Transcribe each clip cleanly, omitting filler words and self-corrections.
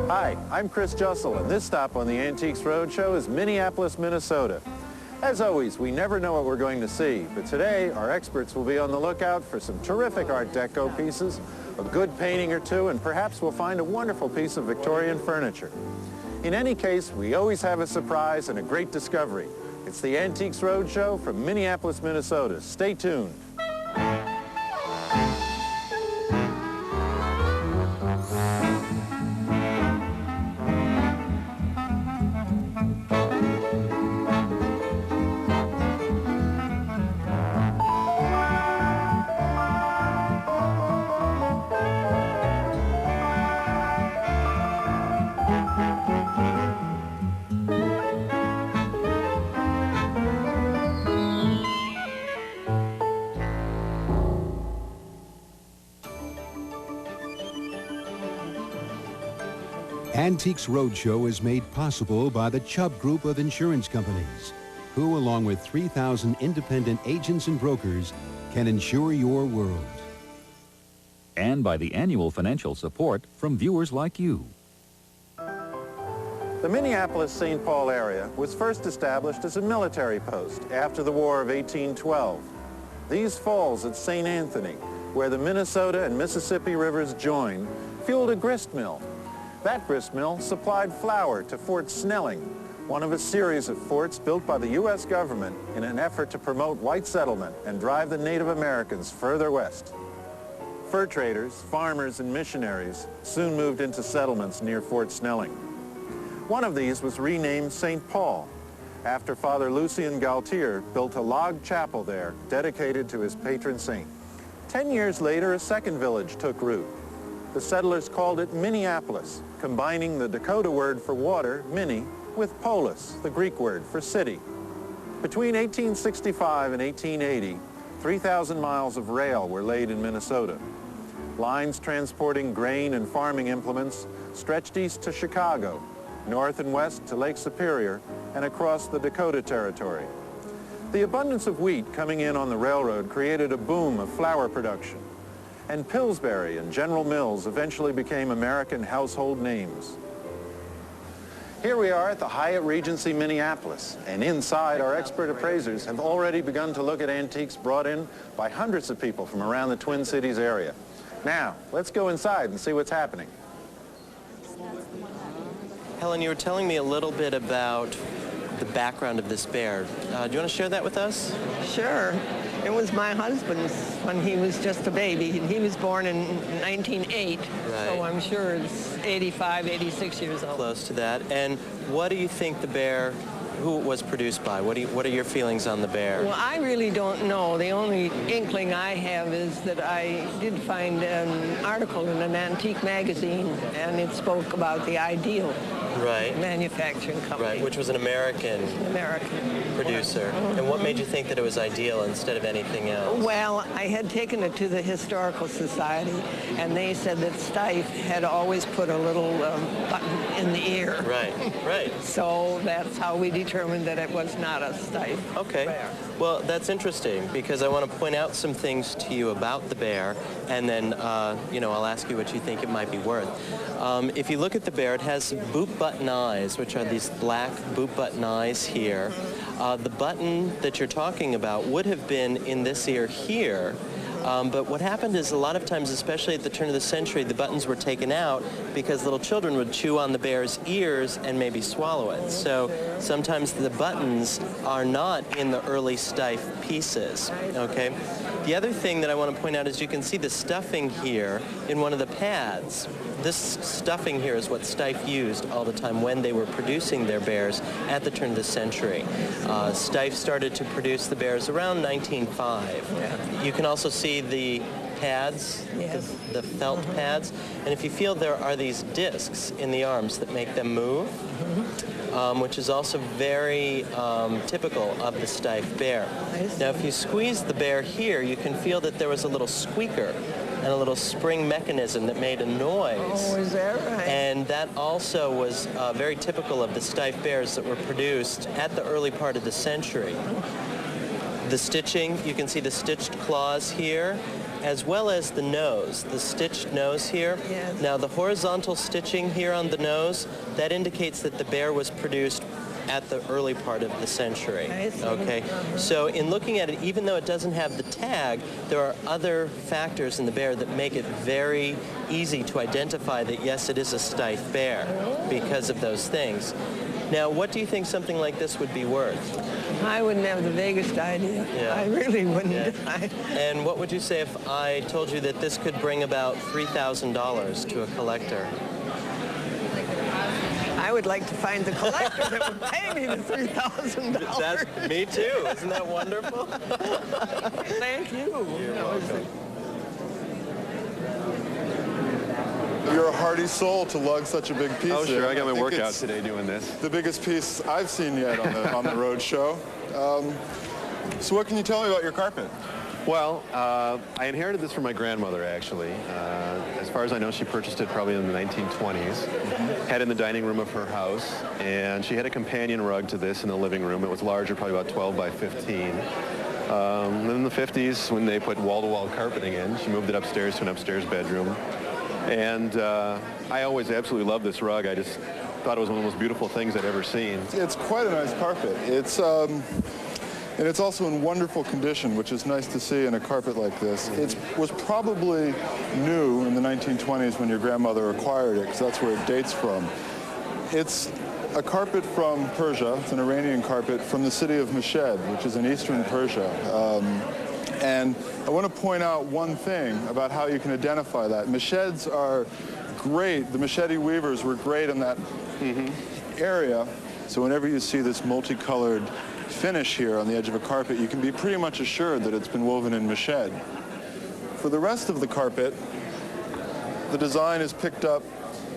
Hi, I'm Chris Jussel, and this stop on the Antiques Roadshow is Minneapolis, Minnesota. As always, we never know what we're going to see, but today our experts will be on the lookout for some terrific Art Deco pieces, a good painting or two, and perhaps we'll find a wonderful piece of Victorian furniture. In any case, we always have a surprise and a great discovery. It's the Antiques Roadshow from Minneapolis, Minnesota. Stay tuned. Antiques Roadshow is made possible by the Chubb Group of insurance companies, who, along with 3,000 independent agents and brokers, can insure your world. And by the annual financial support from viewers like you. The Minneapolis-St. Paul area was first established as a military post after the War of 1812. These falls at St. Anthony, where the Minnesota and Mississippi rivers join, fueled a grist mill. That grist mill supplied flour to Fort Snelling, one of a series of forts built by the U.S. government in an effort to promote white settlement and drive the Native Americans further west. Fur traders, farmers, and missionaries soon moved into settlements near Fort Snelling. One of these was renamed St. Paul, after Father Lucien Galtier built a log chapel there dedicated to his patron saint. 10 years later, a second village took root. The settlers called it Minneapolis, combining the Dakota word for water, mini, with polis, the Greek word for city. Between 1865 and 1880, 3,000 miles of rail were laid in Minnesota. Lines transporting grain and farming implements stretched east to Chicago, north and west to Lake Superior, and across the Dakota Territory. The abundance of wheat coming in on the railroad created a boom of flour production, and Pillsbury and General Mills eventually became American household names. Here we are at the Hyatt Regency Minneapolis, and inside our expert appraisers have already begun to look at antiques brought in by hundreds of people from around the Twin Cities area. Now, let's go inside and see what's happening. Helen, you were telling me a little bit about the background of this bear. Do you want to share that with us? Sure. It was my husband's when he was just a baby. He was born in 1908, so I'm sure it's 85, 86 years old. Close to that. And what do you think the bear, who it was produced by? What are your feelings on the bear? Well, I really don't know. The only inkling I have is that I did find an article in an antique magazine, and it spoke about the Ideal manufacturing company. Right, which was an American producer. And what made you think that it was Ideal instead of anything else? Well, I had taken it to the Historical Society, and they said that Steiff had always put a little button in the ear. Right. So that's how we determined that it was not a Steiff bear. Well, that's interesting, because I want to point out some things to you about the bear, and then, I'll ask you what you think it might be worth. If you look at the bear, it has boot button eyes, which are these black boot button eyes here. The button that you're talking about would have been in this ear here. But what happened is a lot of times, especially at the turn of the century, the buttons were taken out because little children would chew on the bear's ears and maybe swallow it. So sometimes the buttons are not in the early Steiff pieces, okay? The other thing that I want to point out is you can see the stuffing here in one of the pads. This stuffing here is what Steiff used all the time when they were producing their bears at the turn of the century. Steiff started to produce the bears around 1905. You can also see the pads, the felt pads, and if you feel, there are these discs in the arms that make them move, which is also very typical of the Steiff bear. Now, if you squeeze the bear here, you can feel that there was a little squeaker and a little spring mechanism that made a noise. Oh, is that right? And that also was very typical of the Steiff bears that were produced at the early part of the century. The stitching, you can see the stitched claws here. as well as the nose, the stitched nose here. Yes. Now, the horizontal stitching here on the nose, that indicates that the bear was produced at the early part of the century. I see. Okay, so in looking at it, even though it doesn't have the tag, there are other factors in the bear that make it very easy to identify that yes, it is a Steiff bear because of those things. Now, what do you think something like this would be worth? I wouldn't have the vaguest idea. Yeah. I really wouldn't. Yeah. And what would you say if I told you that this could bring about $3,000 to a collector? I would like to find the collector that would pay me the $3,000. That's me too. Isn't that wonderful? Thank you. You're a hardy soul to lug such a big piece. Oh, sure. I got my think workout it's today doing this. the biggest piece I've seen yet on the road show. So what can you tell me about your carpet? Well, I inherited this from my grandmother, actually. As far as I know, she purchased it probably in the 1920s. Had it in the dining room of her house, and she had a companion rug to this in the living room. It was larger, probably about 12 by 15. Then in the 50s, when they put wall-to-wall carpeting in, she moved it upstairs to an upstairs bedroom. And I always absolutely loved this rug. I just thought it was one of the most beautiful things I'd ever seen. It's quite a nice carpet. And it's also in wonderful condition, which is nice to see in a carpet like this. It was probably new in the 1920s when your grandmother acquired it, because that's where it dates from. It's a carpet from Persia. It's an Iranian carpet from the city of Meshed, which is in eastern Persia. And I want to point out one thing about how you can identify that. Mesheds are great. The Meshedi weavers were great in that area. So whenever you see this multicolored finish here on the edge of a carpet, you can be pretty much assured that it's been woven in Meshed. For the rest of the carpet, the design is picked up.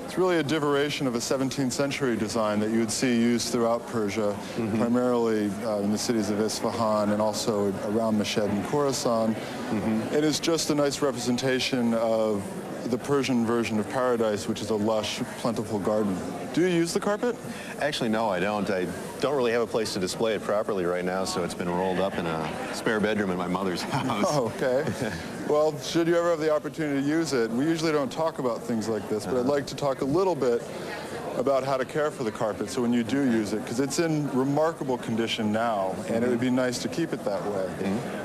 It's really a derivation of a 17th century design that you would see used throughout Persia, primarily in the cities of Isfahan and also around Meshed and Khorasan. It is just a nice representation of the Persian version of paradise, which is a lush, plentiful garden. Do you use the carpet? Actually, no, I don't. I don't really have a place to display it properly right now, so it's been rolled up in a spare bedroom in my mother's house. Oh, okay. Well, should you ever have the opportunity to use it, we usually don't talk about things like this, but I'd like to talk a little bit about how to care for the carpet so when you do use it, because it's in remarkable condition now, and it would be nice to keep it that way.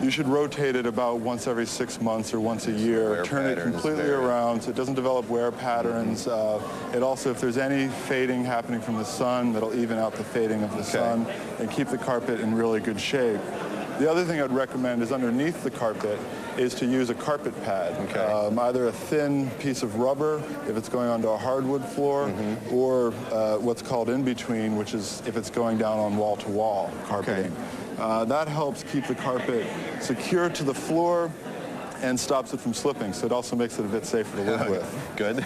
You should rotate it about once every 6 months or once a year, Wear turn it patterns completely there. around so it doesn't develop wear patterns. It also, if there's any fading happening from the sun, that'll even out the fading of the sun and keep the carpet in really good shape. The other thing I'd recommend is underneath the carpet is to use a carpet pad. Either a thin piece of rubber if it's going onto a hardwood floor, or what's called in between, which is if it's going down on wall-to-wall carpeting. That helps keep the carpet secure to the floor and stops it from slipping, so it also makes it a bit safer to live with. Good.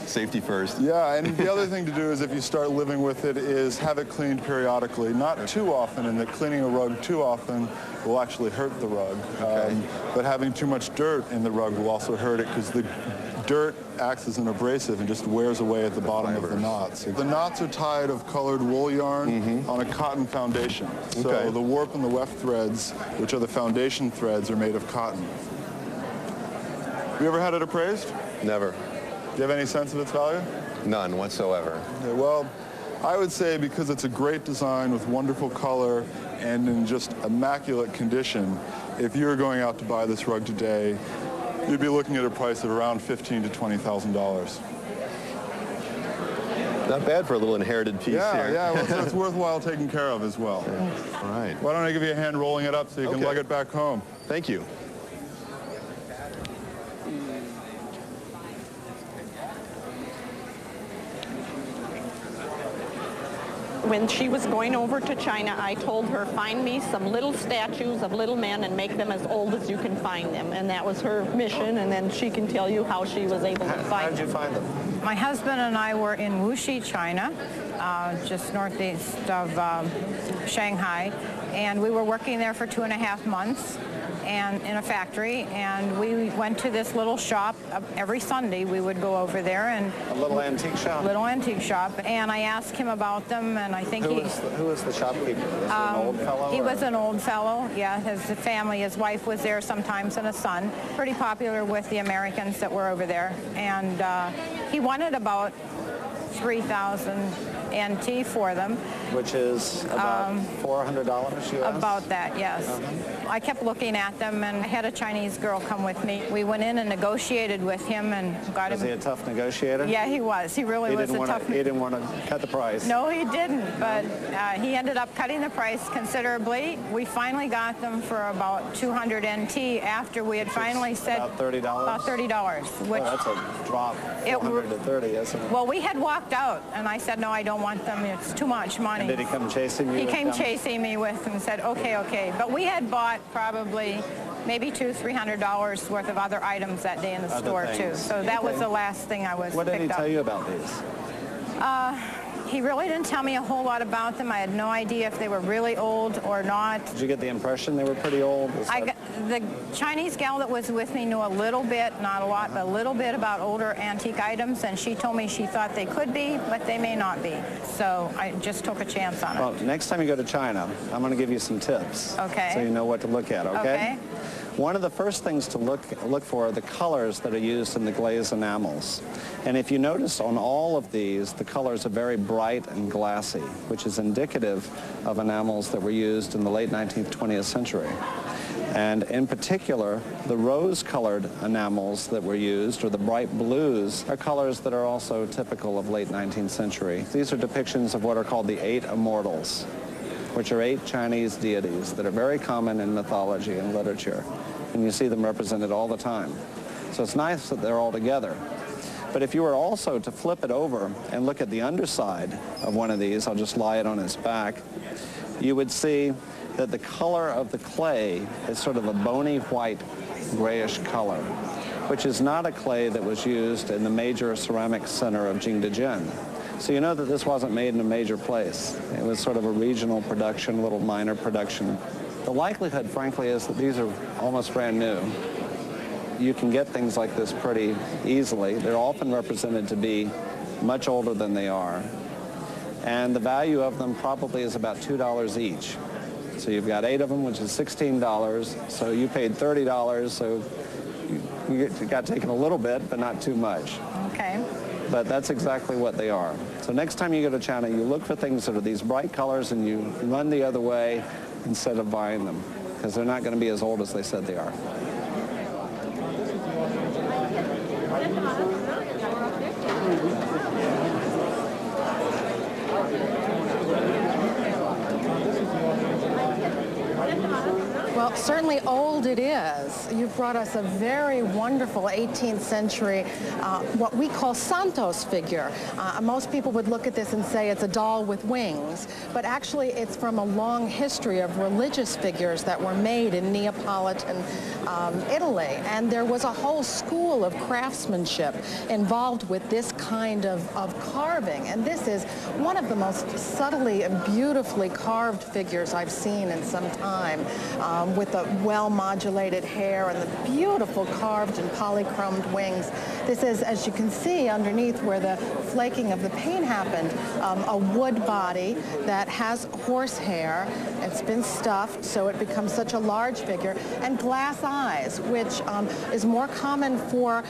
Safety first. Yeah, and the other thing to do is if you start living with it is have it cleaned periodically, not too often, and that cleaning a rug too often will actually hurt the rug. But having too much dirt in the rug will also hurt it because the dirt acts as an abrasive and just wears away at the bottom of the knots. The knots are tied of colored wool yarn on a cotton foundation. So the warp and the weft threads, which are the foundation threads, are made of cotton. Have you ever had it appraised? Never. Do you have any sense of its value? None whatsoever. Yeah, well, I would say because it's a great design with wonderful color and in just immaculate condition, if you were going out to buy this rug today, you'd be looking at a price of around $15,000 to $20,000. Not bad for a little inherited piece here. Yeah, well, so it's worthwhile taking care of as well. All right. Why don't I give you a hand rolling it up so you can lug it back home? Thank you. When she was going over to China, I told her, find me some little statues of little men and make them as old as you can find them. And that was her mission, and then she can tell you how she was able to find them. How did you find them? My husband and I were in Wuxi, China, just northeast of Shanghai, and we were working there for 2.5 months. and in a factory, and we went to this little shop. Every Sunday we would go over there, and a little antique shop. Little antique shop, and I asked him about them, and I think who was the shopkeeper? Was he an old fellow? He was an old fellow. Yeah, his family, his wife was there sometimes, and a son. Pretty popular with the Americans that were over there, and he wanted about 3,000 NT for them. Which is about $400 US? About that, yes. I kept looking at them, and I had a Chinese girl come with me. We went in and negotiated with him and got him. Was he a tough negotiator? Yeah, he was. He really was a tough. He didn't want to cut the price. No, he didn't, but he ended up cutting the price considerably. We finally got them for about 200 NT after we had finally said... About $30? About $30, which... Well, that's a drop, 400 to 30, isn't it? Well, we had walked out, and I said, no, I don't want them. It's too much money. And did he come chasing you? He came chasing me with them and said, okay, okay. But we had bought probably maybe $200-300 worth of other items that day in the store, too. So that was the last thing I was What did he tell you about these? He really didn't tell me a whole lot about them. I had no idea if they were really old or not. Did you get the impression they were pretty old? The Chinese gal that was with me knew a little bit, not a lot, but a little bit about older antique items, and she told me she thought they could be, but they may not be. So I just took a chance on it. Well, next time you go to China, I'm going to give you some tips. Okay. So you know what to look at, okay? Okay. One of the first things to look for are the colors that are used in the glazed enamels. And if you notice on all of these, the colors are very bright and glassy, which is indicative of enamels that were used in the late 19th, 20th century. And in particular, the rose-colored enamels that were used, or the bright blues, are colors that are also typical of late 19th century. These are depictions of what are called the 8 immortals, which are 8 Chinese deities that are very common in mythology and literature. And you see them represented all the time. So it's nice that they're all together. But if you were also to flip it over and look at the underside of one of these, I'll just lie it on its back, you would see that the color of the clay is sort of a bony white grayish color, which is not a clay that was used in the major ceramic center of Jingdezhen. So you know that this wasn't made in a major place. It was sort of a regional production, a little minor production. The likelihood, frankly, is that these are almost brand new. You can get things like this pretty easily. They're often represented to be much older than they are. And the value of them probably is about $2 each. So you've got 8 of them, which is $16. So you paid $30, so you got taken a little bit, but not too much. Okay. But that's exactly what they are. So next time you go to China, you look for things that are these bright colors and you run the other way instead of buying them, because they're not going to be as old as they said they are. Well, certainly old it is. You've brought us a very wonderful 18th century, what we call Santos figure. Most people would look at this and say it's a doll with wings, but actually it's from a long history of religious figures that were made in Neapolitan Italy. And there was a whole school of craftsmanship involved with this kind of carving. And this is one of the most subtly and beautifully carved figures I've seen in some time. With the well-modulated hair and the beautiful carved and polychromed wings. This is, as you can see underneath where the flaking of the paint happened, a wood body that has horsehair. It's been stuffed, so it becomes such a large figure, and glass eyes, which is more common for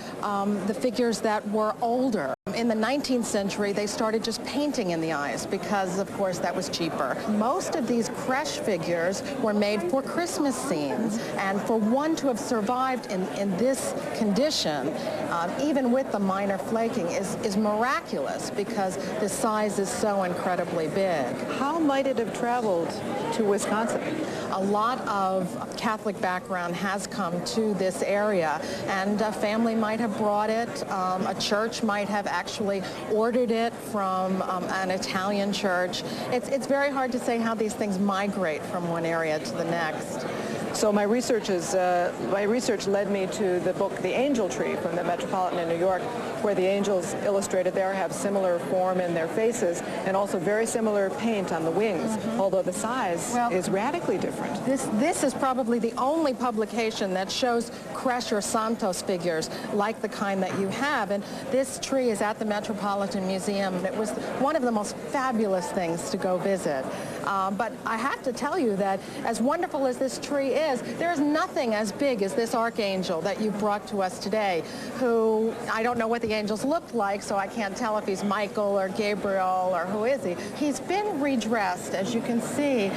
the figures that were older. In the 19th century, they started just painting in the eyes because, of course, that was cheaper. Most of these creche figures were made for Christmas scenes, and for one to have survived in this condition, even with the minor flaking, is miraculous because the size is so incredibly big. How might it have traveled to Wisconsin? A lot of Catholic background has come to this area, and a family might have brought it. A church might have actually ordered it from an Italian church. It's very hard to say how these things migrate from one area to the next. So my research led me to the book The Angel Tree from the Metropolitan in New York, where the angels illustrated there have similar form in their faces and also very similar paint on the wings, although the size is radically different. This is probably the only publication that shows Kresch or Santos figures like the kind that you have, and this tree is at the Metropolitan Museum. It was one of the most fabulous things to go visit. But I have to tell you that as wonderful as this tree is, there is nothing as big as this archangel that you brought to us today, who, I don't know what the angels look like, so I can't tell if he's Michael or Gabriel or who is he. He's been redressed, as you can see.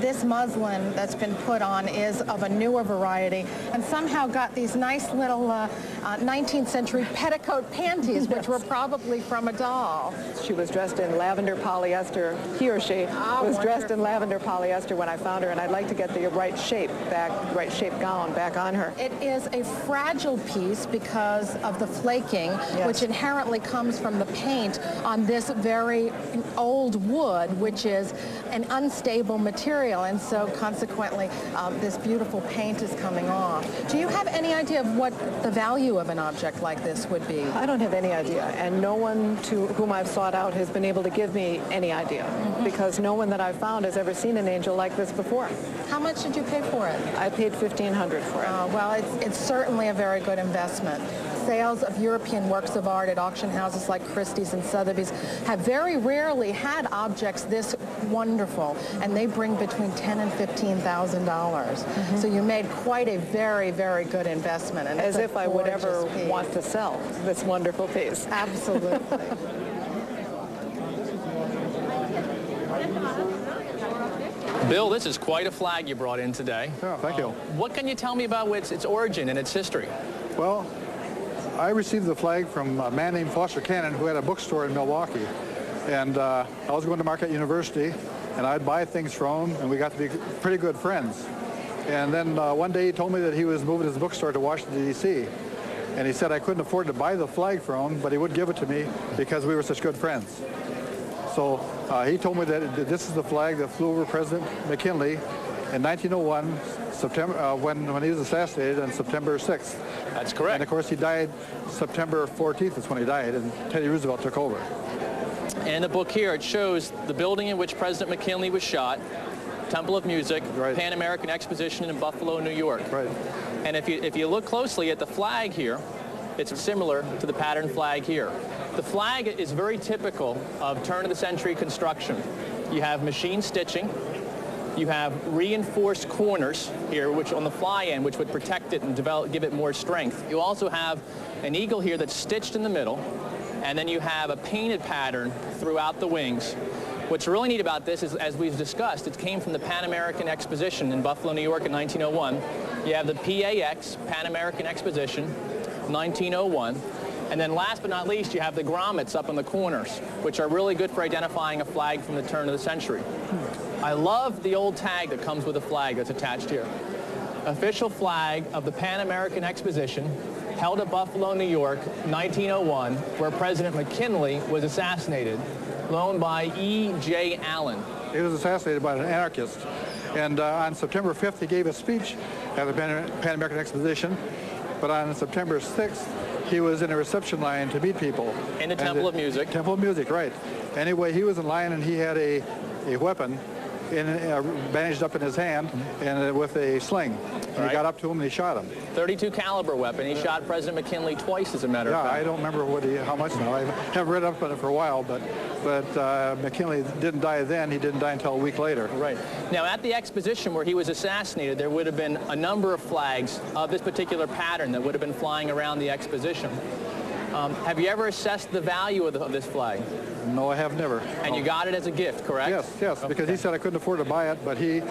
This muslin that's been put on is of a newer variety and somehow got these nice little 19th century petticoat panties, which were probably from a doll. She was dressed in lavender polyester. He or she was dressed in lavender polyester when I found her, and I'd like to get the right shape gown back on her. It is a fragile piece because of the flaking, which inherently comes from the paint on this very old wood, which is an unstable material, and so consequently this beautiful paint is coming off. Do you have any idea of what the value of an object like this would be? I don't have any idea, and no one to whom I've sought out has been able to give me any idea, because no one that I've found has ever seen an angel like this before. How much did you pay for it? I paid $1,500 for it. Well, it's certainly a very good investment. Sales of European works of art at auction houses like Christie's and Sotheby's have very rarely had objects this wonderful, and they bring between $10,000 and $15,000. So you made quite a very, very good investment. And as if I would ever piece. Want to sell this wonderful piece. Absolutely. Bill, this is quite a flag you brought in today. Yeah, thank you. What can you tell me about its origin and its history? Well, I received the flag from a man named Foster Cannon, who had a bookstore in Milwaukee. And I was going to Marquette University, and I'd buy things from him, and we got to be pretty good friends. And then one day he told me that he was moving his bookstore to Washington, D.C. And he said I couldn't afford to buy the flag from him, but he would give it to me because we were such good friends. So he told me that this is the flag that flew over President McKinley in 1901, September, when he was assassinated on September 6th. That's correct. And of course he died September 14th is when he died, and Teddy Roosevelt took over. And the book here, it shows the building in which President McKinley was shot, Temple of Music, Pan American Exposition in Buffalo, New York. Right. And if you look closely at the flag here, it's similar to the pattern flag here. The flag is very typical of turn-of-the-century construction. You have machine stitching. You have reinforced corners here, which on the fly end, which would protect it and give it more strength. You also have an eagle here that's stitched in the middle, and then you have a painted pattern throughout the wings. What's really neat about this is, as we've discussed, it came from the Pan American Exposition in Buffalo, New York in 1901. You have the PAX, Pan American Exposition, 1901. And then last but not least, you have the grommets up in the corners, which are really good for identifying a flag from the turn of the century. I love the old tag that comes with the flag that's attached here. Official flag of the Pan American Exposition, held at Buffalo, New York, 1901, where President McKinley was assassinated, loaned by E.J. Allen. He was assassinated by an anarchist. And on September 5th, he gave a speech at the Pan American Exposition. But on September 6th, he was in a reception line to meet people. In the Temple of Music. Temple of Music, right. Anyway, he was in line, and he had a weapon bandaged up in his hand and with a sling. He got up to him and he shot him. .32 caliber weapon. He shot President McKinley twice, as a matter of fact. I don't remember how much now. I haven't read up on it for a while, but McKinley didn't die then. He didn't die until a week later. Right. Now, at the exposition where he was assassinated, there would have been a number of flags of this particular pattern that would have been flying around the exposition. Have you ever assessed the value of this flag? No, I have never. And you got it as a gift, correct? Yes, okay. Because he said I couldn't afford to buy it, but he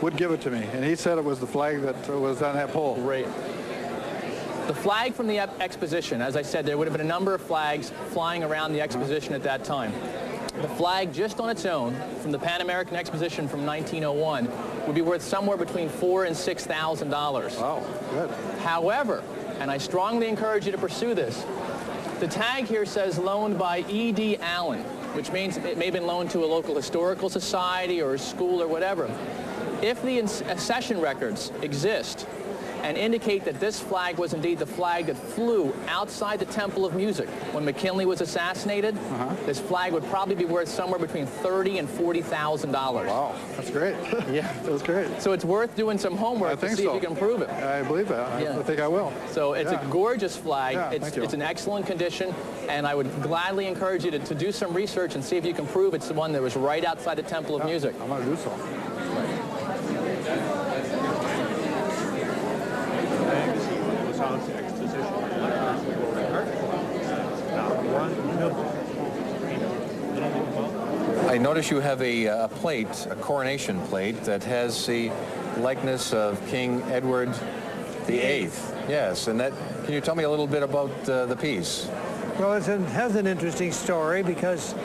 would give it to me. And he said it was the flag that was on that pole. Great. The flag from the exposition, as I said, there would have been a number of flags flying around the exposition at that time. The flag just on its own from the Pan American Exposition from 1901 would be worth somewhere between $4,000 and $6,000. Wow, good. However, and I strongly encourage you to pursue this, the tag here says loaned by E.D. Allen, which means it may have been loaned to a local historical society or a school or whatever. If the accession records exist and indicate that this flag was indeed the flag that flew outside the Temple of Music when McKinley was assassinated, this flag would probably be worth somewhere between $30,000 and $40,000. Wow, that's great. Yeah, that was great. So it's worth doing some homework to see if you can prove it. I believe that. Yeah. I think I will. So it's a gorgeous flag. Yeah, it's in excellent condition, and I would gladly encourage you to do some research and see if you can prove it's the one that was right outside the Temple of Music. I'm going to do so. I notice you have a plate, a coronation plate, that has the likeness of King Edward VIII. Yes, and that, can you tell me a little bit about the piece? Well, it has an interesting story because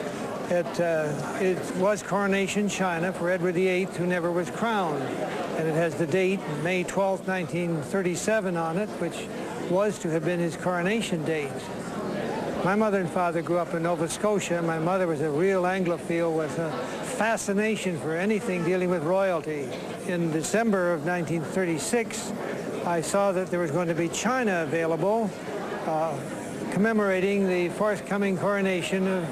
it was Coronation China for Edward VIII, who never was crowned. And it has the date, May 12, 1937 on it, which was to have been his coronation date. My mother and father grew up in Nova Scotia. My mother was a real Anglophile with a fascination for anything dealing with royalty. In December of 1936, I saw that there was going to be china available commemorating the forthcoming coronation of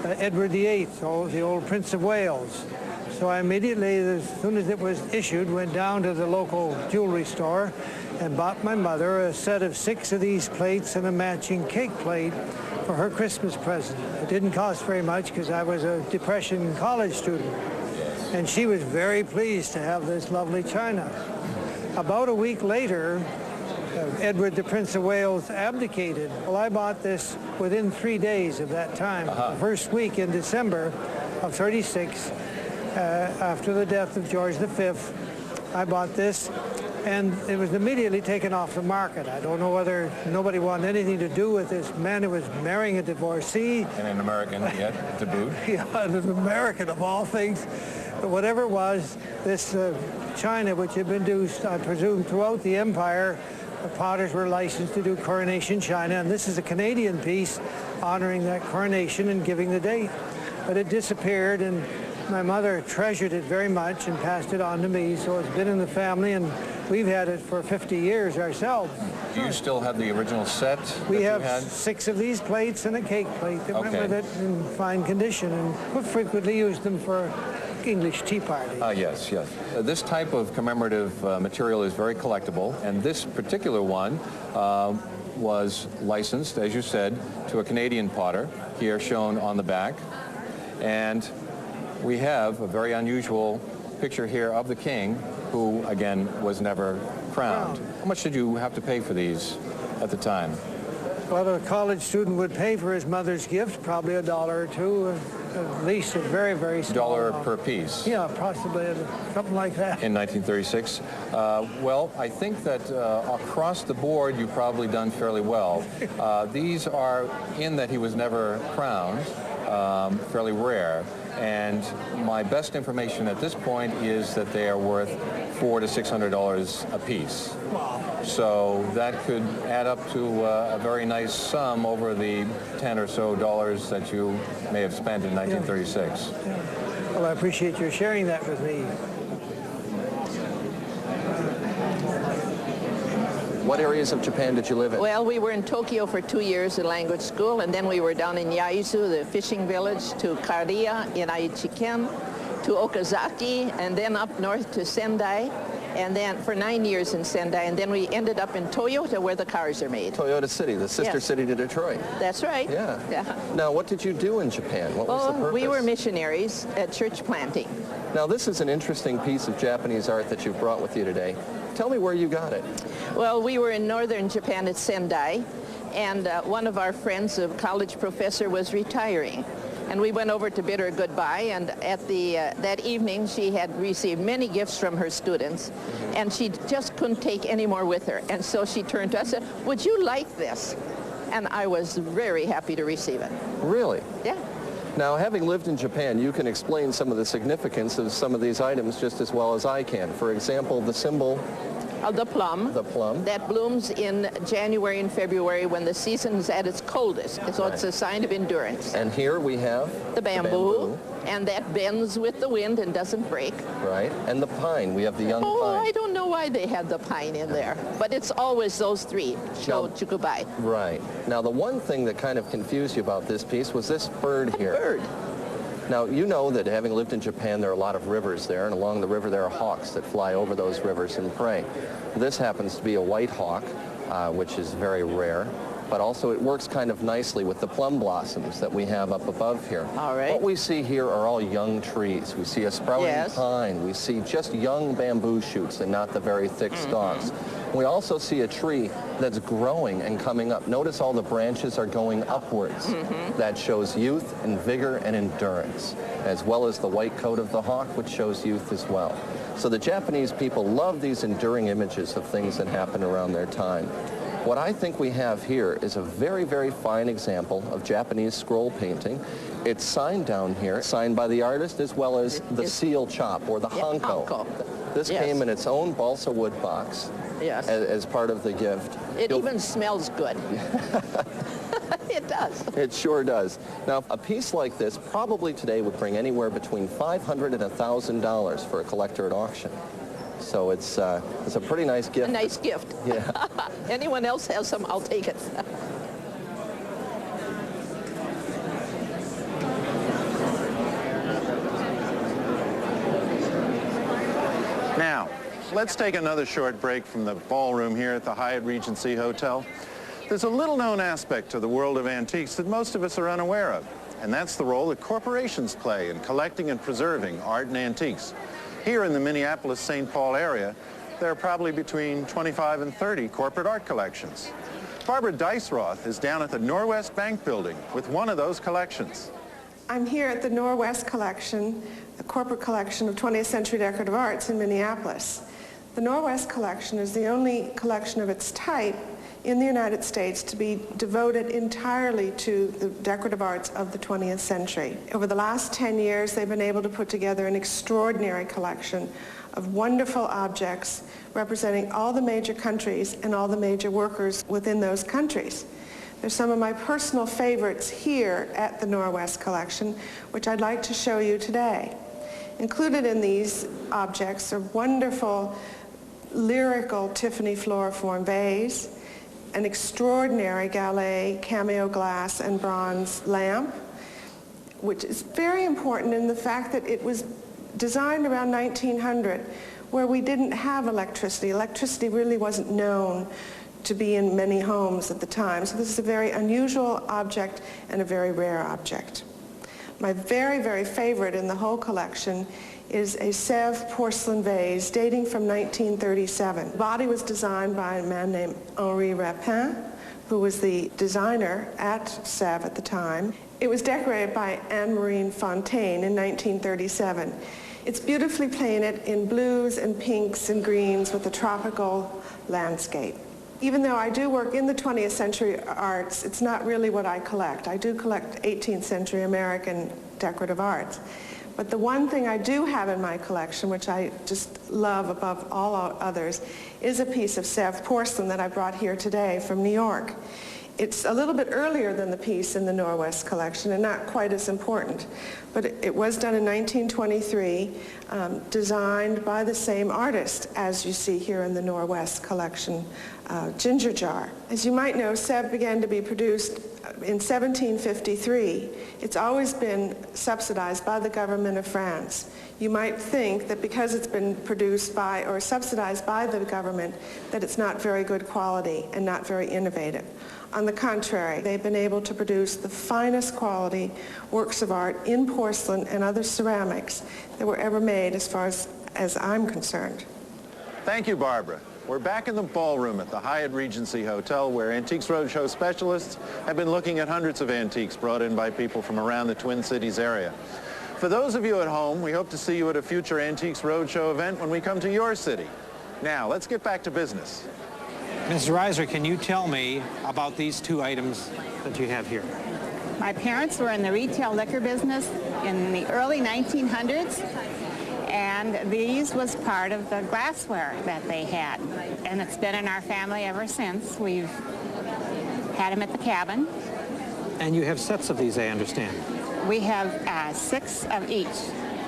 Edward VIII, the old Prince of Wales. So I immediately, as soon as it was issued, went down to the local jewelry store and bought my mother a set of 6 of these plates and a matching cake plate for her Christmas present. It didn't cost very much because I was a Depression college student. And she was very pleased to have this lovely china. About a week later, Edward, the Prince of Wales, abdicated. Well, I bought this within 3 days of that time. The first week in December of 36, after the death of George V, I bought this, and it was immediately taken off the market. I don't know whether nobody wanted anything to do with this man who was marrying a divorcee. And an American, yet, to boot. Yeah, an American of all things. But whatever it was, this china, which had been used, I presume, throughout the empire, the potters were licensed to do coronation china, and this is a Canadian piece honoring that coronation and giving the date. But it disappeared, and my mother treasured it very much and passed it on to me, so it's been in the family, and we've had it for 50 years ourselves. Do you still have the original set? We have 6 of these plates and a cake plate that went with it in fine condition, and we frequently use them for English tea parties. Yes, yes. This type of commemorative material is very collectible, and this particular one was licensed, as you said, to a Canadian potter, here shown on the back. And we have a very unusual picture here of the king, who, again, was never crowned. How much did you have to pay for these at the time? Well, a college student would pay for his mother's gift, probably $1 or $2, at least a very, very small $1 per piece? Yeah, possibly something like that. In 1936. Well, I think that across the board, you've probably done fairly well. These are, in that he was never crowned, fairly rare. And my best information at this point is that they are worth $400 to $600 a piece. Wow. So that could add up to a very nice sum over the $10 or so that you may have spent in 1936. Yeah. Well, I appreciate your sharing that with me. What areas of Japan did you live in? Well, we were in Tokyo for 2 years at language school, and then we were down in Yaizu, the fishing village, to Kariya in Aichi-ken, to Okazaki, and then up north to Sendai, and then for 9 years in Sendai, and then we ended up in Toyota, where the cars are made. Toyota City, the sister Yes. city to Detroit. That's right. Yeah. Now, what did you do in Japan? What was the purpose? We were missionaries at church planting. Now, this is an interesting piece of Japanese art that you've brought with you today. Tell me where you got it. Well, we were in northern Japan at Sendai, and one of our friends, a college professor, was retiring. And we went over to bid her goodbye, and at that evening she had received many gifts from her students, and she just couldn't take any more with her. And so she turned to us and said, "Would you like this?" And I was very happy to receive it. Really? Yeah. Now, having lived in Japan, you can explain some of the significance of some of these items just as well as I can. For example, the symbol The plum. The plum. That blooms in January and February when the season's at its coldest. So it's a sign of endurance. And here we have The bamboo. And that bends with the wind and doesn't break. Right. And the pine. We have the young pine. I don't know why they had the pine in there. But it's always those three. Chochukubai. Right. Now, the one thing that kind of confused you about this piece was this bird here. Bird. Now, you know that having lived in Japan, there are a lot of rivers there, and along the river there are hawks that fly over those rivers and prey. This happens to be a white hawk, which is very rare, but also it works kind of nicely with the plum blossoms that we have up above here. All right. What we see here are all young trees. We see a sprouting pine. We see just young bamboo shoots and not the very thick stalks. We also see a tree that's growing and coming up. Notice all the branches are going upwards. That shows youth and vigor and endurance, as well as the white coat of the hawk, which shows youth as well. So the Japanese people love these enduring images of things that happen around their time. What I think we have here is a very, very fine example of Japanese scroll painting. It's signed down here, signed by the artist, as well as the seal chop, or the hanko. This came in its own balsa wood box as part of the gift. It even smells good. It does. It sure does. Now, a piece like this probably today would bring anywhere between $500 and $1,000 for a collector at auction. So it's a pretty nice gift. A nice gift. Yeah. Anyone else has some, I'll take it. Now, let's take another short break from the ballroom here at the Hyatt Regency Hotel. There's a little-known aspect to the world of antiques that most of us are unaware of, and that's the role that corporations play in collecting and preserving art and antiques. Here in the Minneapolis-St. Paul area, there are probably between 25 and 30 corporate art collections. Barbara Dice-Roth is down at the Norwest Bank Building with one of those collections. I'm here at the Norwest Collection, a corporate collection of 20th century decorative arts in Minneapolis. The Norwest Collection is the only collection of its type in the United States to be devoted entirely to the decorative arts of the 20th century. Over the last 10 years, they've been able to put together an extraordinary collection of wonderful objects representing all the major countries and all the major workers within those countries. There's some of my personal favorites here at the Norwest Collection, which I'd like to show you today. Included in these objects are wonderful lyrical Tiffany floriform vase, an extraordinary Gallet cameo glass and bronze lamp, which is very important in the fact that it was designed around 1900, where we didn't have electricity. Electricity really wasn't known to be in many homes at the time. So this is a very unusual object and a very rare object. My very, very favorite in the whole collection is a Sèvres porcelain vase dating from 1937. The body was designed by a man named Henri Rapin, who was the designer at Sèvres at the time. It was decorated by Anne-Marie Fontaine in 1937. It's beautifully painted in blues and pinks and greens with a tropical landscape. Even though I do work in the 20th century arts, it's not really what I collect. I do collect 18th century American decorative arts. But the one thing I do have in my collection, which I just love above all others, is a piece of Sèvres porcelain that I brought here today from New York. It's a little bit earlier than the piece in the Norwest Collection and not quite as important. But it was done in 1923, designed by the same artist as you see here in the Norwest Collection ginger jar. As you might know, Sèvres began to be produced in 1753. It's always been subsidized by the government of France. You might think that because it's been produced by or subsidized by the government that it's not very good quality and not very innovative. On the contrary, they've been able to produce the finest quality works of art in porcelain and other ceramics that were ever made as far as I'm concerned. Thank you, Barbara. We're back in the ballroom at the Hyatt Regency Hotel, where Antiques Roadshow specialists have been looking at hundreds of antiques brought in by people from around the Twin Cities area. For those of you at home, we hope to see you at a future Antiques Roadshow event when we come to your city. Now, let's get back to business. Ms. Reiser, can you tell me about these two items that you have here? My parents were in the retail liquor business in the early 1900s, And these was part of the glassware that they had. And it's been in our family ever since. We've had them at the cabin. And you have sets of these, I understand. We have 6 of each.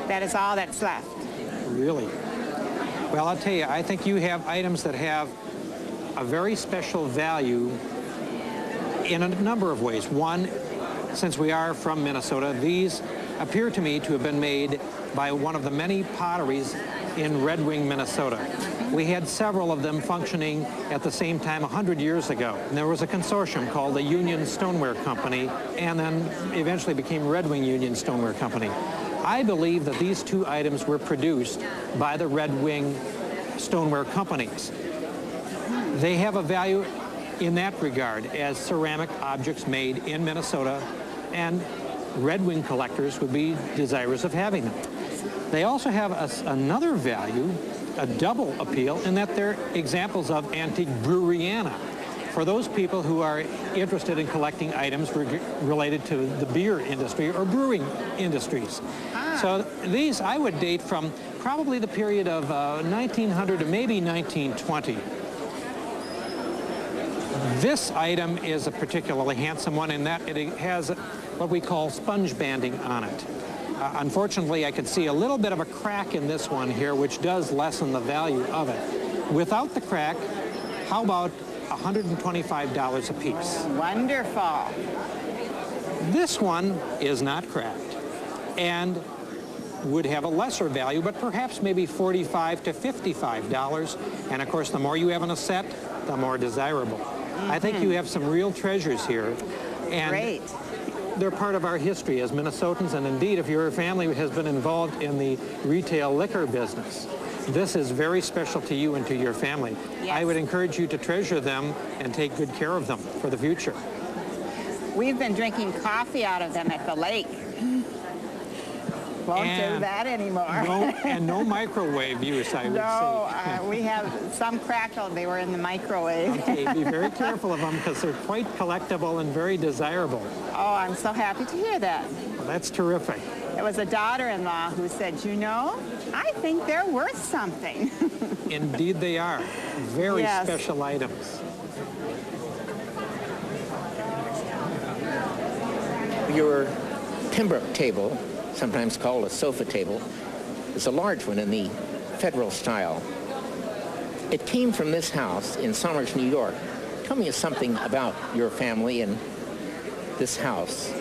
That is all that's left. Really? Well, I'll tell you, I think you have items that have a very special value in a number of ways. One, since we are from Minnesota, these appear to me to have been made by one of the many potteries in Red Wing, Minnesota. We had several of them functioning at the same time 100 years ago. And there was a consortium called the Union Stoneware Company, and then eventually became Red Wing Union Stoneware Company. I believe that these 2 items were produced by the Red Wing Stoneware Companies. They have a value in that regard as ceramic objects made in Minnesota, and Red Wing collectors would be desirous of having them. They also have another value, a double appeal, in that they're examples of antique breweriana. For those people who are interested in collecting items related to the beer industry or brewing industries. So these I would date from probably the period of 1900 to maybe 1920. This item is a particularly handsome one in that it has what we call sponge banding on it. Unfortunately, I could see a little bit of a crack in this one here, which does lessen the value of it. Without the crack, how about $125 a piece? Wonderful. This one is not cracked and would have a lesser value, but perhaps maybe $45 to $55. And of course, the more you have in a set, the more desirable. I think you have some real treasures here. And great. They're part of our history as Minnesotans, and indeed, if your family has been involved in the retail liquor business, this is very special to you and to your family. Yes. I would encourage you to treasure them and take good care of them for the future. We've been drinking coffee out of them at the lake. Won't do that anymore. No microwave use, I would say. No, we have some crackled. They were in the microwave. Okay, be very careful of them because they're quite collectible and very desirable. Oh, I'm so happy to hear that. Well, that's terrific. It was a daughter-in-law who said, you know, I think they're worth something. Indeed they are. Very Yes. special items. Your Pembroke table, sometimes called a sofa table, is a large one in the Federal style. It came from this house in Somers, New York. Tell me something about your family and this house.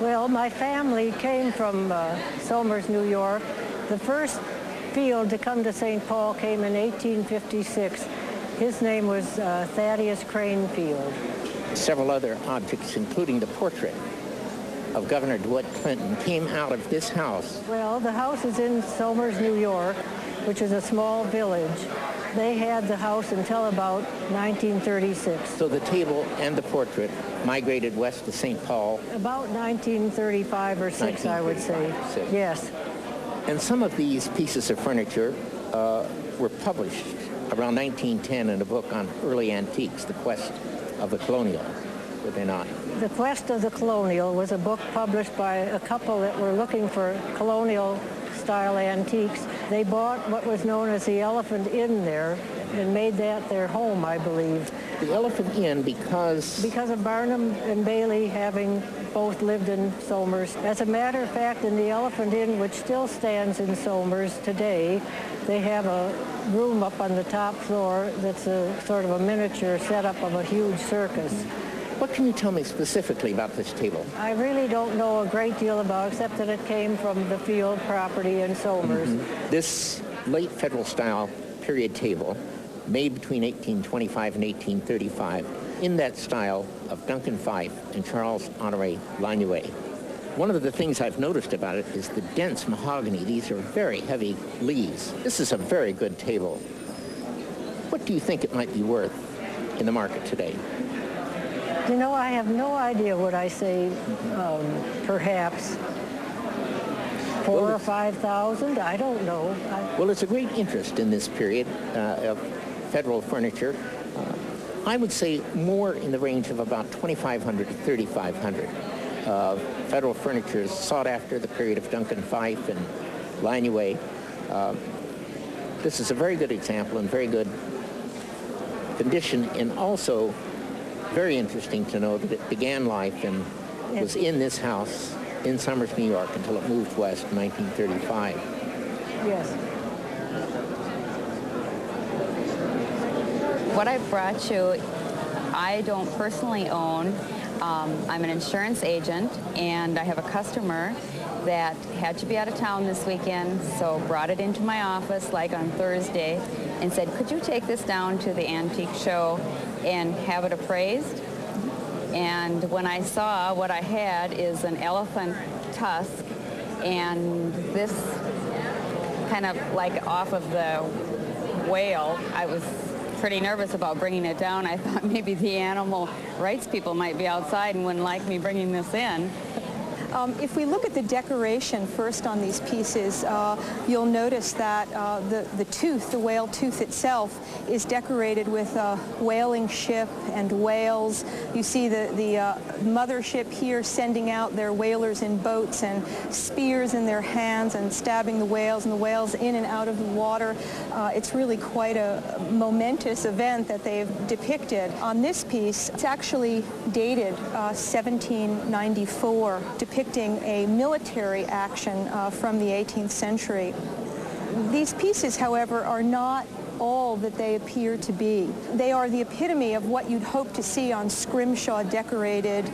Well, my family came from Somers, New York. The first field to come to St. Paul came in 1856. His name was Thaddeus Crane Field. Several other objects, including the portrait of Governor DeWitt Clinton, came out of this house. Well, the house is in Somers, New York, which is a small village. They had the house until about 1936. So the table and the portrait migrated west to St. Paul. About 1935 or 6, I would say. Yes. And some of these pieces of furniture were published around 1910 in a book on early antiques, The Quest of the Colonial, were they not? The Quest of the Colonial was a book published by a couple that were looking for colonial-style antiques. They bought what was known as the Elephant Inn there and made that their home, I believe. The Elephant Inn because? Because of Barnum and Bailey having both lived in Somers. As a matter of fact, in the Elephant Inn, which still stands in Somers today, they have a room up on the top floor that's a sort of a miniature setup of a huge circus. What can you tell me specifically about this table? I really don't know a great deal about, except that it came from the field property in Somers. This late Federal style period table, made between 1825 and 1835, in that style of Duncan Phyfe and Charles Honoré Lagnier. One of the things I've noticed about it is the dense mahogany. These are very heavy leaves. This is a very good table. What do you think it might be worth in the market today? You know, I have no idea what I say, perhaps 4,000 or 5,000, I don't know. Well, it's a great interest in this period of Federal furniture. I would say more in the range of about 2,500 to 3,500. Federal furniture is sought after the period of Duncan Phyfe and Lagnier. This is a very good example and very good condition, and also very interesting to know that it began life and was in this house in Somers, New York, until it moved west in 1935. Yes. What I brought you, I don't personally own. I'm an insurance agent, and I have a customer that had to be out of town this weekend, so brought it into my office like on Thursday and said, could you take this down to the antique show and have it appraised? And when I saw what I had is an elephant tusk, and this kind of like off of the whale, I was pretty nervous about bringing it down. I thought maybe the animal rights people might be outside and wouldn't like me bringing this in. If we look at the decoration first on these pieces, you'll notice that the tooth, the whale tooth itself, is decorated with a whaling ship and whales. You see the mothership here sending out their whalers in boats and spears in their hands and stabbing the whales, and the whales in and out of the water. It's really quite a momentous event that they've depicted. On this piece, it's actually dated 1794, depicting a military action from the 18th century. These pieces, however, are not all that they appear to be. They are the epitome of what you'd hope to see on scrimshaw decorated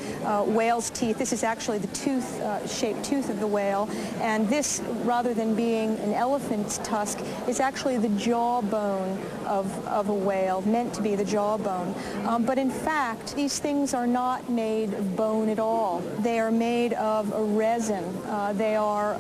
whale's teeth. This is actually the tooth, shaped tooth of the whale, and this, rather than being an elephant's tusk, is actually the jawbone of a whale, meant to be the jawbone. But in fact, these things are not made of bone at all. They are made of a resin. They are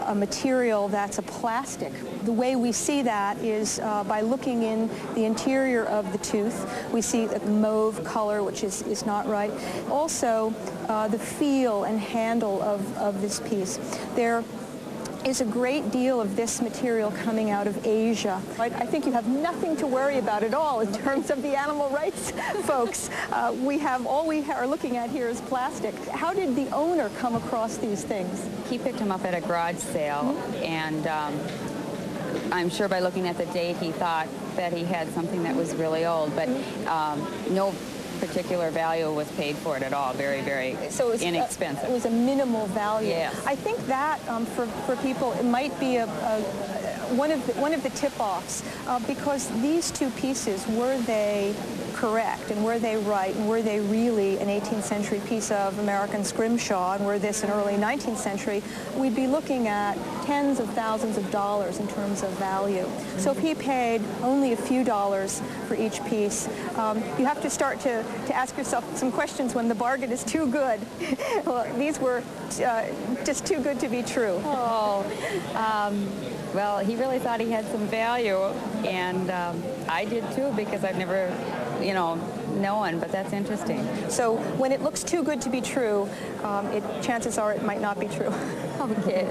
a material that's a plastic. The way we see that is by looking in the interior of the tooth. We see a mauve color, which is not right. Also, the feel and handle of this piece. There is a great deal of this material coming out of Asia. I think you have nothing to worry about at all in terms of the animal rights folks. All we are looking at here is plastic. How did the owner come across these things? He picked them up at a garage sale, and I'm sure by looking at the date he thought that he had something that was really old, but no particular value was paid for it at all. Very, very inexpensive. It was a minimal value. Yes. I think that for people it might be one of the tip-offs because these two pieces, were they correct and were they right and were they really an 18th century piece of American scrimshaw and were this an early 19th century, we'd be looking at tens of thousands of dollars in terms of value. So if he paid only a few dollars for each piece, you have to start to ask yourself some questions when the bargain is too good. Well, these were just too good to be true. Oh, well, he really thought he had some value, and I did too, because I've never, known, but that's interesting. So when it looks too good to be true, chances are it might not be true. Okay.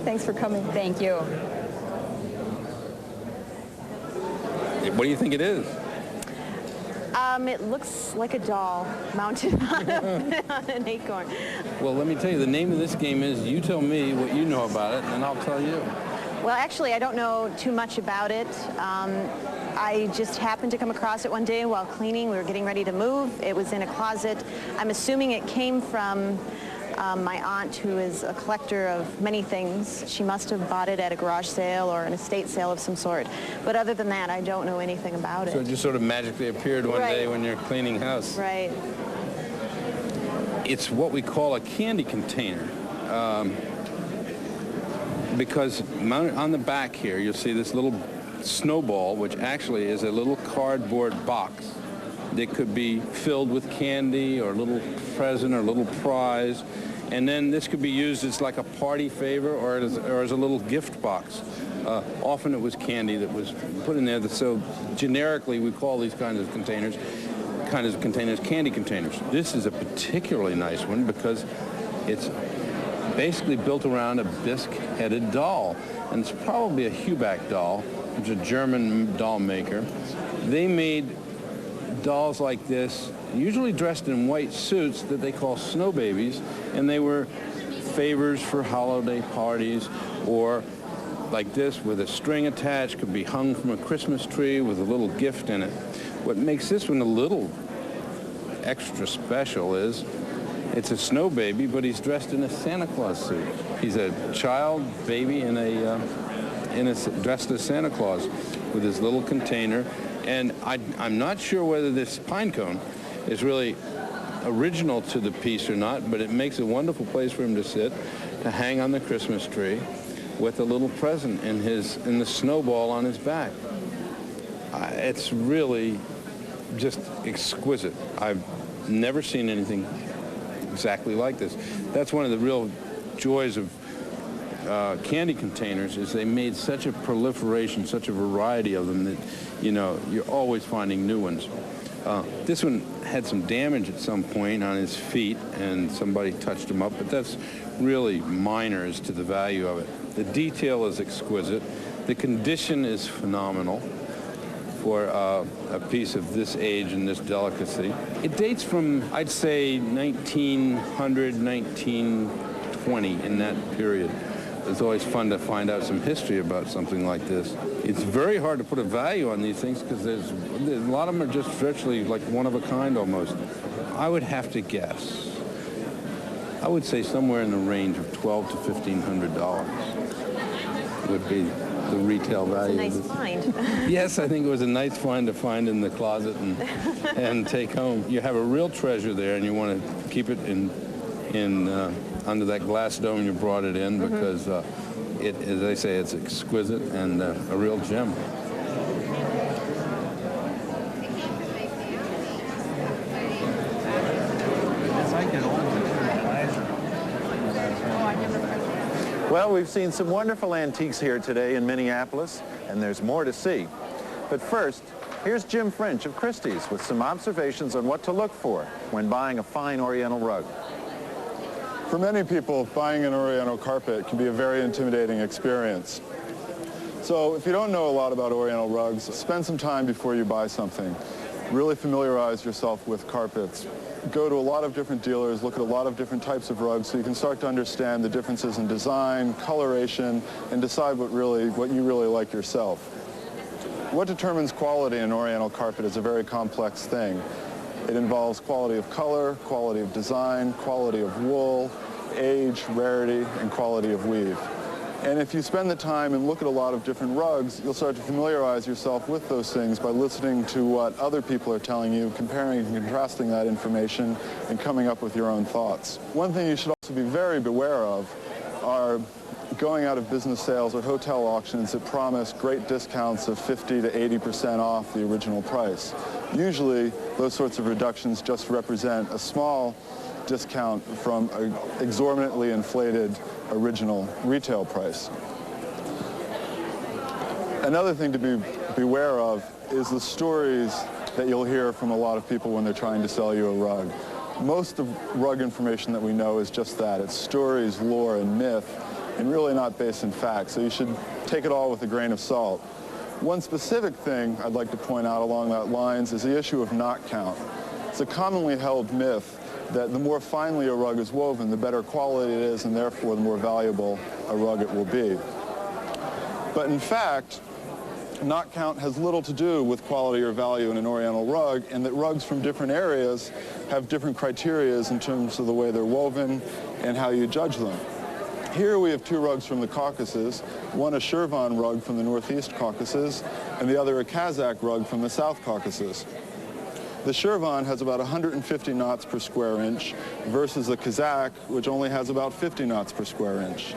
Thanks for coming. Thank you. What do you think it is? It looks like a doll mounted on an acorn. Well, let me tell you, the name of this game is you tell me what you know about it, and then I'll tell you. Well, actually, I don't know too much about it. I just happened to come across it one day while cleaning. We were getting ready to move. It was in a closet. I'm assuming it came from my aunt, who is a collector of many things. She must have bought it at a garage sale or an estate sale of some sort. But other than that, I don't know anything about it. So it just sort of magically appeared one day when you're cleaning house. Right. It's what we call a candy container. Because mounted on the back here, you'll see this little snowball, which actually is a little cardboard box that could be filled with candy or a little present or a little prize. And then this could be used as like a party favor or as a little gift box. Often it was candy that was put in there. So generically, we call these kinds of containers candy containers. This is a particularly nice one because it's basically built around a bisque-headed doll. And it's probably a Huback doll, which is a German doll maker. They made dolls like this, usually dressed in white suits that they call snow babies, and they were favors for holiday parties or like this with a string attached, could be hung from a Christmas tree with a little gift in it. What makes this one a little extra special is it's a snow baby, but he's dressed in a Santa Claus suit. He's a child baby dressed as Santa Claus with his little container. And I'm not sure whether this pine cone is really original to the piece or not, but it makes a wonderful place for him to sit, to hang on the Christmas tree with a little present in the snowball on his back. It's really just exquisite. I've never seen anything exactly like this. That's one of the real joys of candy containers, is they made such a proliferation, such a variety of them that, you know, you're always finding new ones. This one had some damage at some point on his feet, and somebody touched him up, but that's really minor as to the value of it. The detail is exquisite. The condition is phenomenal for a piece of this age and this delicacy. It dates from, I'd say, 1900, 1920, in that period. It's always fun to find out some history about something like this. It's very hard to put a value on these things because a lot of them are just virtually like one of a kind almost. I would have to guess. I would say somewhere in the range of $1,200 to $1,500 would be the retail value. It's a nice find. Yes, I think it was a nice find to find in the closet and take home. You have a real treasure there, and you want to keep it under that glass dome you brought it in, because as I say, it's exquisite and a real gem. Well, we've seen some wonderful antiques here today in Minneapolis, and there's more to see. But first, here's Jim French of Christie's with some observations on what to look for when buying a fine Oriental rug. For many people, buying an Oriental carpet can be a very intimidating experience. So if you don't know a lot about Oriental rugs, spend some time before you buy something. Really familiarize yourself with carpets. Go to a lot of different dealers, look at a lot of different types of rugs so you can start to understand the differences in design, coloration, and decide what you really like yourself. What determines quality in Oriental carpet is a very complex thing. It involves quality of color, quality of design, quality of wool, age, rarity, and quality of weave. And if you spend the time and look at a lot of different rugs, you'll start to familiarize yourself with those things by listening to what other people are telling you, comparing and contrasting that information, and coming up with your own thoughts. One thing you should also be very beware of are going out of business sales or hotel auctions that promise great discounts of 50 to 80% off the original price. Usually, those sorts of reductions just represent a small discount from an exorbitantly inflated original retail price. Another thing to beware of is the stories that you'll hear from a lot of people when they're trying to sell you a rug. Most of rug information that we know is just that. It's stories, lore, and myth, and really not based in fact. So you should take it all with a grain of salt. One specific thing I'd like to point out along that lines is the issue of knot count. It's a commonly held myth that the more finely a rug is woven, the better quality it is, and therefore the more valuable a rug it will be. But in fact, knot count has little to do with quality or value in an Oriental rug, and that rugs from different areas have different criteria in terms of the way they're woven and how you judge them. Here we have two rugs from the Caucasus, one a Shirvan rug from the Northeast Caucasus, and the other a Kazakh rug from the South Caucasus. The Shirvan has about 150 knots per square inch versus the Kazakh, which only has about 50 knots per square inch.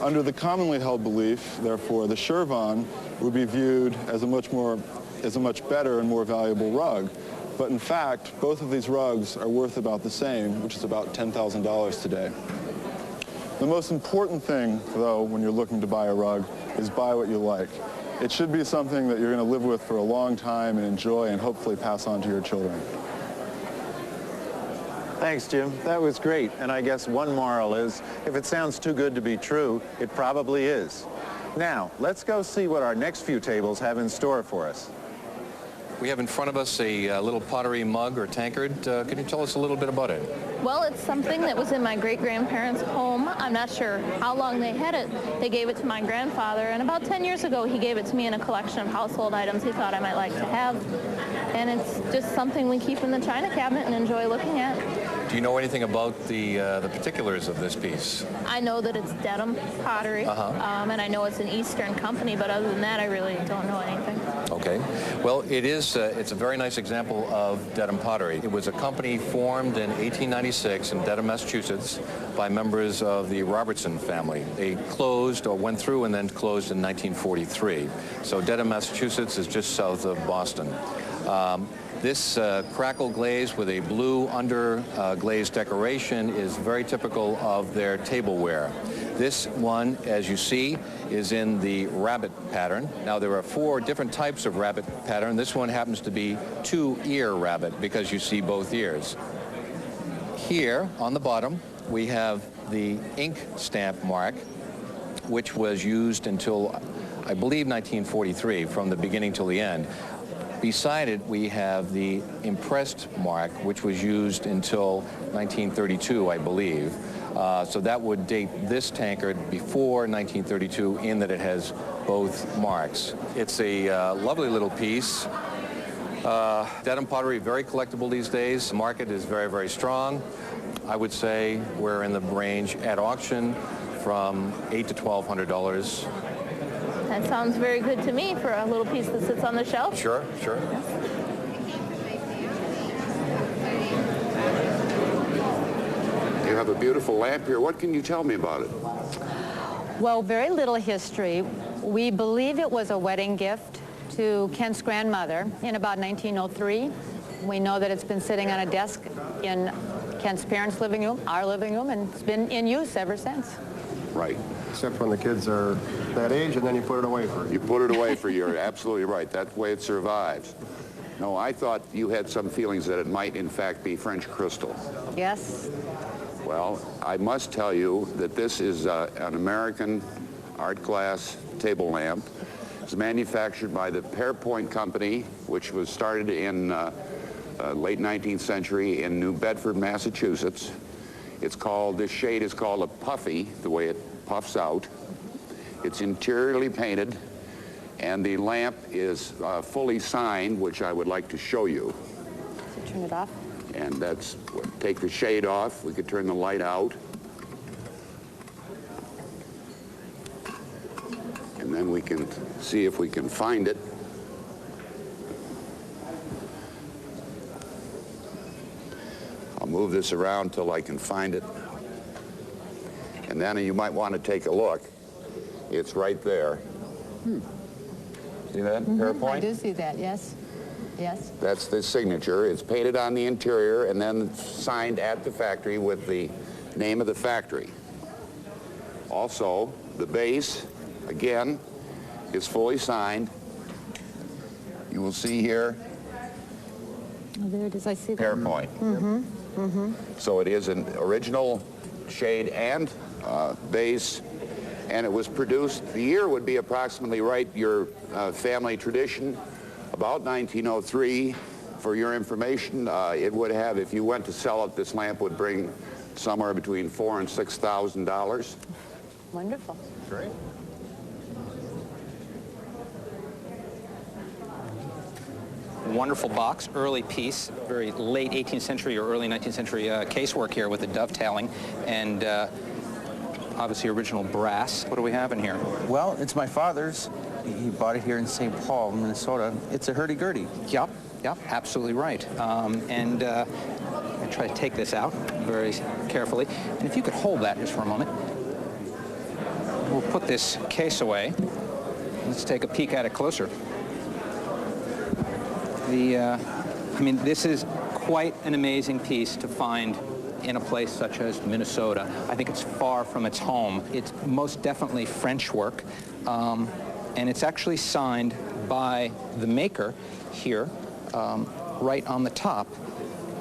Under the commonly held belief, therefore, the Shirvan would be viewed as a much better and more valuable rug. But in fact, both of these rugs are worth about the same, which is about $10,000 today. The most important thing, though, when you're looking to buy a rug, is buy what you like. It should be something that you're going to live with for a long time and enjoy and hopefully pass on to your children. Thanks, Jim. That was great. And I guess one moral is, if it sounds too good to be true, it probably is. Now, let's go see what our next few tables have in store for us. We have in front of us a little pottery mug or tankard. Can you tell us a little bit about it? Well, it's something that was in my great-grandparents' home. I'm not sure how long they had it. They gave it to my grandfather, and about 10 years ago, he gave it to me in a collection of household items he thought I might like to have. And it's just something we keep in the china cabinet and enjoy looking at. Do you know anything about the particulars of this piece? I know that it's Dedham pottery, and I know it's an Eastern company, but other than that, I really don't know anything. Okay. Well, it's a very nice example of Dedham pottery. It was a company formed in 1896 in Dedham, Massachusetts by members of the Robertson family. They closed or went through and then closed in 1943. So Dedham, Massachusetts is just south of Boston. This crackle glaze with a blue glaze decoration is very typical of their tableware. This one, as you see, is in the rabbit pattern. Now, there are 4 different types of rabbit pattern. This one happens to be 2-ear rabbit because you see both ears. Here, on the bottom, we have the ink stamp mark, which was used until, I believe, 1943, from the beginning till the end. Beside it, we have the impressed mark, which was used until 1932, I believe. So that would date this tankard before 1932 in that it has both marks. It's a lovely little piece. Dedham pottery, very collectible these days. The market is very, very strong. I would say we're in the range at auction from $800 to $1,200. That sounds very good to me for a little piece that sits on the shelf. Sure, sure. Yes. You have a beautiful lamp here. What can you tell me about it? Well, very little history. We believe it was a wedding gift to Kent's grandmother in about 1903. We know that it's been sitting on a desk in Kent's parents' living room, our living room, and it's been in use ever since. Right. Except when the kids are that age, and then you put it away for a year. You put it away for a year. Absolutely right. That's the way it survives. No, I thought you had some feelings that it might, in fact, be French crystal. Yes. Well, I must tell you that this is an American art glass table lamp. It's manufactured by the Pearpoint Company, which was started in late 19th century in New Bedford, Massachusetts. This shade is called a puffy, the way it puffs out. It's interiorly painted, and the lamp is fully signed, which I would like to show you. So turn it off. And that's, take the shade off. We could turn the light out. And then we can see if we can find it. I'll move this around till I can find it. And then you might want to take a look. It's right there. See that, Pearpoint? I do see that, yes. Yes. That's the signature. It's painted on the interior and then signed at the factory with the name of the factory. Also, the base, again, is fully signed. You will see here, Oh, there it is. I see that. Pearpoint. Mm-hmm. Mm-hmm. So it is an original shade and base, and it was produced, the year would be approximately right, your family tradition, about 1903. For your information, it would have, if you went to sell it, this lamp would bring somewhere between $4,000 and $6,000. Wonderful. Great. Wonderful box, early piece, very late 18th century or early 19th century casework here with the dovetailing, and obviously original brass. What do we have in here? Well, it's my father's. He bought it here in St. Paul, Minnesota. It's a hurdy-gurdy. Yep, absolutely right. And I try to take this out very carefully. And if you could hold that just for a moment. We'll put this case away. Let's take a peek at it closer. I mean, this is quite an amazing piece to find in a place such as Minnesota. I think it's far from its home. It's most definitely French work, and it's actually signed by the maker here, right on the top,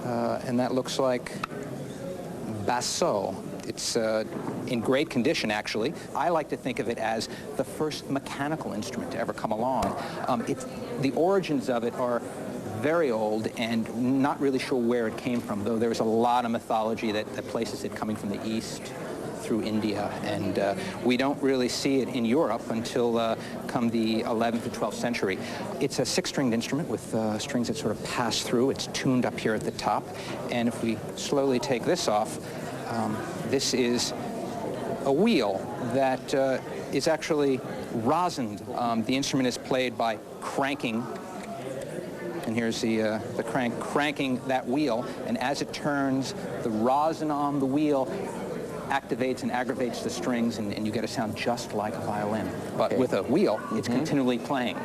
and that looks like Bassot. It's in great condition, actually. I like to think of it as the first mechanical instrument to ever come along. The origins of it are very old and not really sure where it came from, though there's a lot of mythology that places it coming from the east through India, and we don't really see it in Europe until come the 11th to 12th century. It's a six-stringed instrument with strings that sort of pass through. It's tuned up here at the top, and if we slowly take this off, this is a wheel that is actually rosined. The instrument is played by cranking, and here's the cranking that wheel, and as it turns, the rosin on the wheel activates and aggravates the strings, and you get a sound just like a violin. But with a wheel, it's continually playing.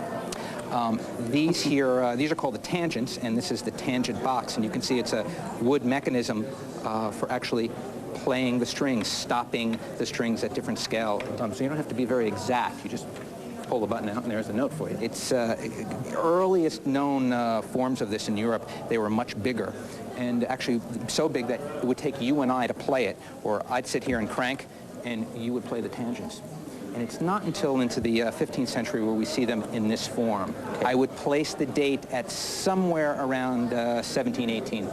These are called the tangents, and this is the tangent box, and you can see it's a wood mechanism for actually playing the strings, stopping the strings at different scale. So you don't have to be very exact. You just pull the button out and there's a note for you. It's earliest known forms of this in Europe. They were much bigger, and actually so big that it would take you and I to play it, or I'd sit here and crank and you would play the tangents. And it's not until into the 15th century where we see them in this form. I would place the date at somewhere around 1718,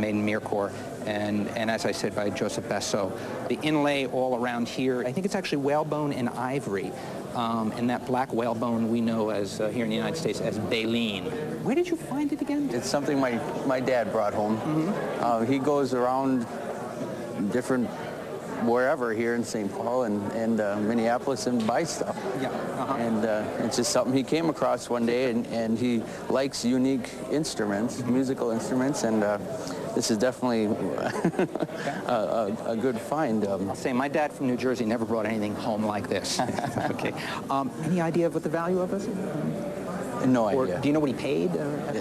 made in Mirecourt, and as I said, by Joseph Bassot. The inlay all around here, I think it's actually whalebone and ivory. And that black whalebone we know as, here in the United States, as baleen. Where did you find it again? It's something my dad brought home. He goes around different wherever here in St. Paul and Minneapolis and buy stuff. Yeah. And it's just something he came across one day, and he likes unique instruments, musical instruments, and this is definitely a good find. I'll say my dad from New Jersey never brought anything home like this. Okay. Any idea of what the value of it is? No idea. Do you know what he paid?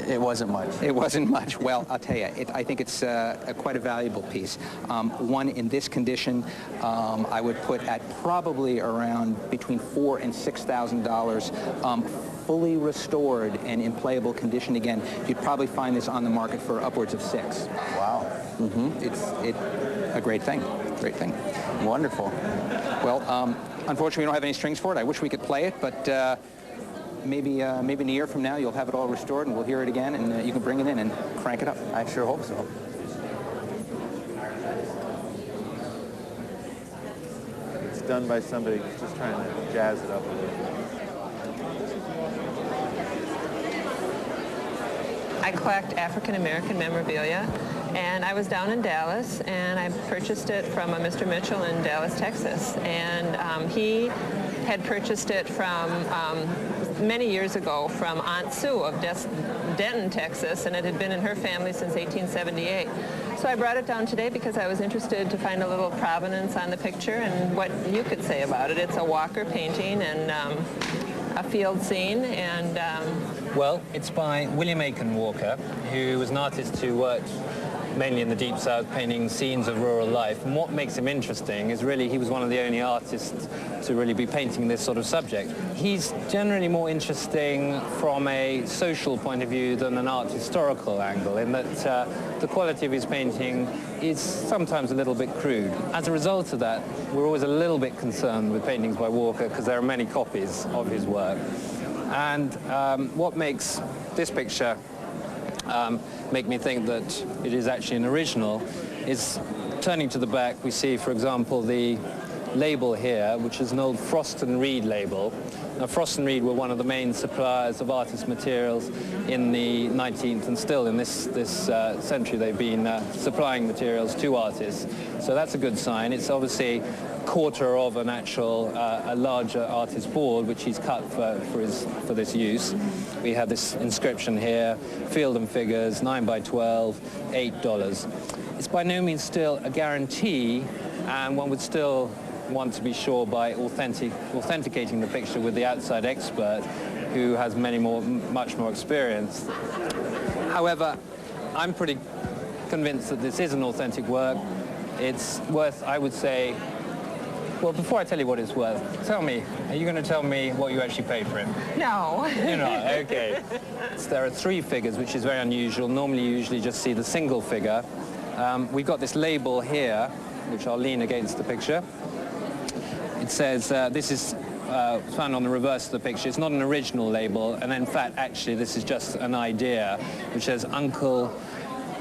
It wasn't much. It wasn't much. Well, I'll tell you, I think it's quite a valuable piece. One in this condition, I would put at probably around between $4,000 and $6,000, fully restored and in playable condition again. You'd probably find this on the market for upwards of $6,000. Wow. It's a great thing. Great thing. Wonderful. Well, unfortunately, we don't have any strings for it. I wish we could play it, but maybe in a year from now you'll have it all restored and we'll hear it again, and you can bring it in and crank it up. I sure hope so. It's done by somebody who's just trying to jazz it up a little. I collect African American memorabilia, and I was down in Dallas and I purchased it from a Mr. Mitchell in Dallas, Texas, and he had purchased it from many years ago from Aunt Sue of Denton, Texas, and it had been in her family since 1878. So I brought it down today because I was interested to find a little provenance on the picture and what you could say about it. It's a Walker painting and a field scene, and well, it's by William Aiken Walker, who was an artist who worked mainly in the Deep South, painting scenes of rural life. And what makes him interesting is really he was one of the only artists to really be painting this sort of subject. He's generally more interesting from a social point of view than an art historical angle, in that the quality of his painting is sometimes a little bit crude. As a result of that, we're always a little bit concerned with paintings by Walker because there are many copies of his work. And what makes this picture make me think that it is actually an original is, turning to the back, we see, for example, the label here, which is an old Frost & Reed label. Now, Frost & Reed were one of the main suppliers of artist materials in the 19th, and still in this century they've been supplying materials to artists. So that's a good sign. It's obviously quarter of an actual a larger artist board, which he's cut for this use. We have this inscription here, Field and Figures, 9x12, $8. It's by no means still a guarantee, and one would still want to be sure by authenticating the picture with the outside expert who has much more experience. However, I'm pretty convinced that this is an authentic work. It's worth, I would say, well, before I tell you what it's worth, tell me, are you going to tell me what you actually paid for it? No. You're not? Okay. So there are 3 figures, which is very unusual. Normally, you usually just see the single figure. We've got this label here, which I'll lean against the picture. It says this is found on the reverse of the picture. It's not an original label, and in fact, actually, this is just an idea, which says Uncle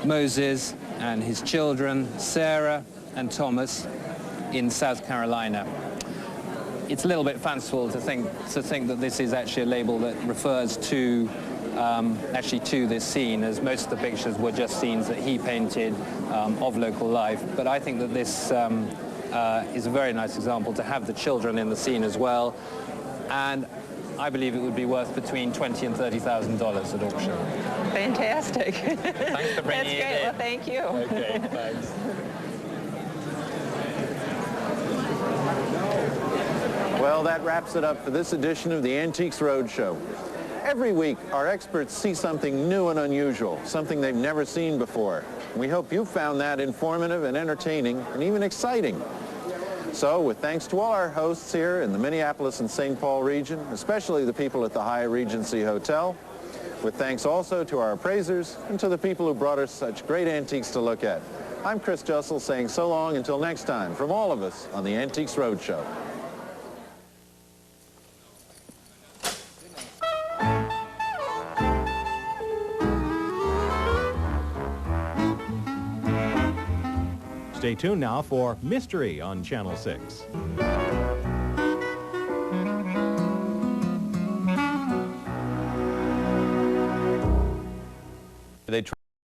Moses and his children, Sarah and Thomas, in South Carolina. It's a little bit fanciful to think that this is actually a label that refers to actually to this scene, as most of the pictures were just scenes that he painted of local life. But I think that this is a very nice example to have the children in the scene as well, and I believe it would be worth between $20,000 and $30,000 at auction. Fantastic. Thanks for bringing it in. That's great. Well, thank you. Okay, thanks. Well, that wraps it up for this edition of the Antiques Roadshow. Every week, our experts see something new and unusual, something they've never seen before. We hope you found that informative and entertaining and even exciting. So, with thanks to all our hosts here in the Minneapolis and St. Paul region, especially the people at the Hyatt Regency Hotel, with thanks also to our appraisers and to the people who brought us such great antiques to look at, I'm Chris Jussel saying so long until next time from all of us on the Antiques Roadshow. Stay tuned now for Mystery on Channel 6.